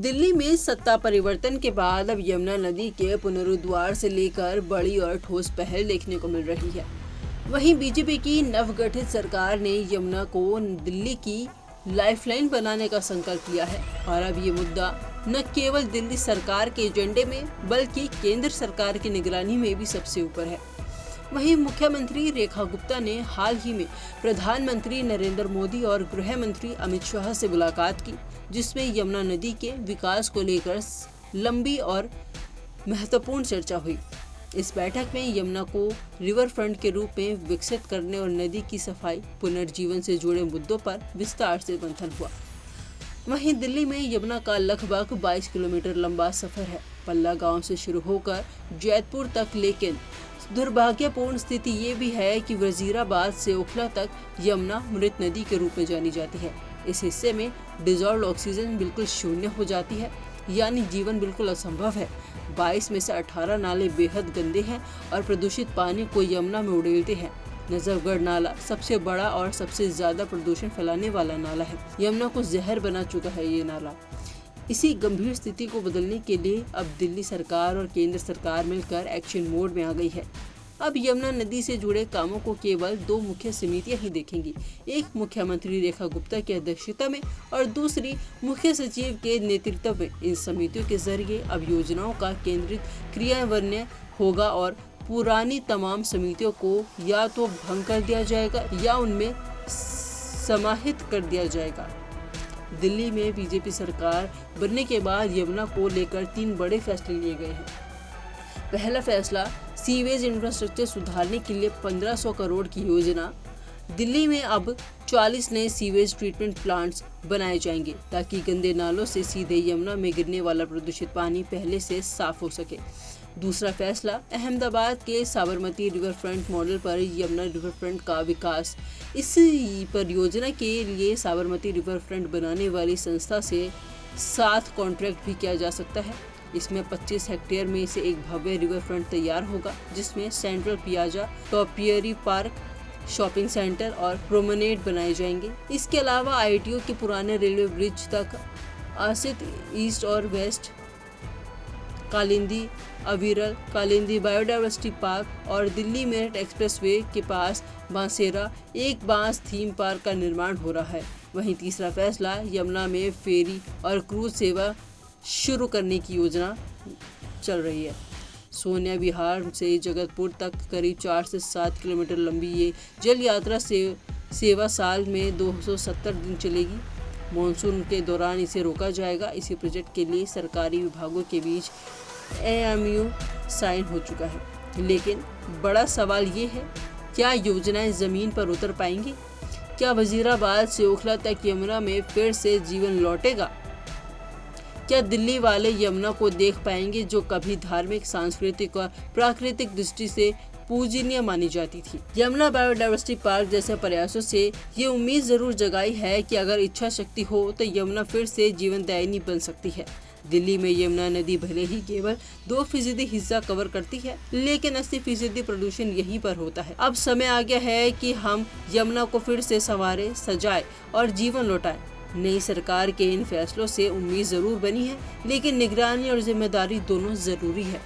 दिल्ली में सत्ता परिवर्तन के बाद अब यमुना नदी के पुनरुद्धार से लेकर बड़ी और ठोस पहल देखने को मिल रही है। वहीं बीजेपी की नवगठित सरकार ने यमुना को दिल्ली की लाइफलाइन बनाने का संकल्प लिया है और अब ये मुद्दा न केवल दिल्ली सरकार के एजेंडे में बल्कि केंद्र सरकार की निगरानी में भी सबसे ऊपर है। वहीं मुख्यमंत्री रेखा गुप्ता ने हाल ही में प्रधानमंत्री नरेंद्र मोदी और गृह मंत्री अमित शाह से मुलाकात की, जिसमें यमुना नदी के विकास को लेकर लंबी और महत्वपूर्ण चर्चा हुई। इस बैठक में यमुना को रिवर फ्रंट के रूप में विकसित करने और नदी की सफाई पुनर्जीवन से जुड़े मुद्दों पर विस्तार से मंथन हुआ। वहीं दिल्ली में यमुना का लगभग 22 किलोमीटर लंबा सफर है, पल्ला गांव से शुरू होकर जैतपुर तक, लेकिन दुर्भाग्यपूर्ण स्थिति ये भी है कि वजीराबाद से ओखला तक यमुना मृत नदी के रूप में जानी जाती है। इस हिस्से में डिजॉल्व ऑक्सीजन बिल्कुल शून्य हो जाती है, यानी जीवन बिल्कुल असंभव है। 22 में से 18 नाले बेहद गंदे हैं और प्रदूषित पानी को यमुना में उड़ेलते हैं। नजफगढ़ नाला सबसे बड़ा और सबसे ज्यादा प्रदूषण फैलाने वाला नाला है। यमुना को जहर बना चुका है ये नाला। इसी गंभीर स्थिति को बदलने के लिए अब दिल्ली सरकार और केंद्र सरकार मिलकर एक्शन मोड में आ गई है। अब यमुना नदी से जुड़े कामों को केवल 2 मुख्य समितियां ही देखेंगी, एक मुख्यमंत्री रेखा गुप्ता की अध्यक्षता में और दूसरी मुख्य सचिव के नेतृत्व में। इन समितियों के जरिए अब योजनाओं का केंद्रित क्रियान्वयन होगा और पुरानी तमाम समितियों को या तो भंग कर दिया जाएगा या उनमें समाहित कर दिया जाएगा। दिल्ली में बीजेपी सरकार बनने के बाद यमुना को लेकर 3 बड़े फैसले लिए गए हैं। पहला फैसला, सीवेज इंफ्रास्ट्रक्चर सुधारने के लिए 1500 करोड़ की योजना। दिल्ली में अब 40 नए सीवेज ट्रीटमेंट प्लांट्स बनाए जाएंगे ताकि गंदे नालों से सीधे यमुना में गिरने वाला प्रदूषित पानी पहले से साफ हो सके। दूसरा फैसला, अहमदाबाद के साबरमती रिवर फ्रंट मॉडल पर यमुना रिवर फ्रंट का विकास। इस परियोजना के लिए साबरमती रिवर फ्रंट बनाने वाली संस्था से 7 कॉन्ट्रैक्ट भी किया जा सकता है। इसमें 25 हेक्टेयर में से एक भव्य रिवर फ्रंट तैयार होगा, जिसमें central piazza, topiary park, shopping centre और प्रोमेनेड बनाए जाएंगे। इसके अलावा आईटीओ के पुराने रेलवे ब्रिज तक आसित ईस्ट और वेस्ट, कालिंदी अविरल, कालिंदी बायोडाइवर्सिटी पार्क और दिल्ली मेरठ एक्सप्रेसवे के पास बांसेरा एक बांस थीम पार्क का निर्माण हो रहा है। वहीं तीसरा फैसला, यमुना में फेरी और क्रूज सेवा शुरू करने की योजना चल रही है। सोनिया विहार से जगतपुर तक करीब 4 से 7 किलोमीटर लंबी ये जल यात्रा सेवा साल में 270 दिन चलेगी। मॉनसून के दौरान इसे रोका जाएगा। इसी प्रोजेक्ट के लिए सरकारी विभागों के बीच एमओयू साइन हो चुका है, लेकिन बड़ा सवाल ये है, क्या योजनाएं जमीन पर उतर पाएंगी? क्या वजीराबाद से ओखला तक यमुना में फिर से जीवन लौटेगा? क्या दिल्ली वाले यमुना को देख पाएंगे जो कभी धार्मिक, सांस्कृतिक और प्राकृतिक दृष्टि से पूजनीय मानी जाती थी? यमुना बायोडाइवर्सिटी पार्क जैसे प्रयासों से ये उम्मीद जरूर जगाई है कि अगर इच्छा शक्ति हो तो यमुना फिर से जीवनदायिनी बन सकती है। दिल्ली में यमुना नदी भले ही केवल 2% हिस्सा कवर करती है, लेकिन 80% प्रदूषण यहीं पर होता है। अब समय आ गया है कि हम यमुना को फिर से संवारें, सजाएं और जीवन लौटाएं। नई सरकार के इन फैसलों से उम्मीद जरूर बनी है, लेकिन निगरानी और जिम्मेदारी दोनों जरूरी है।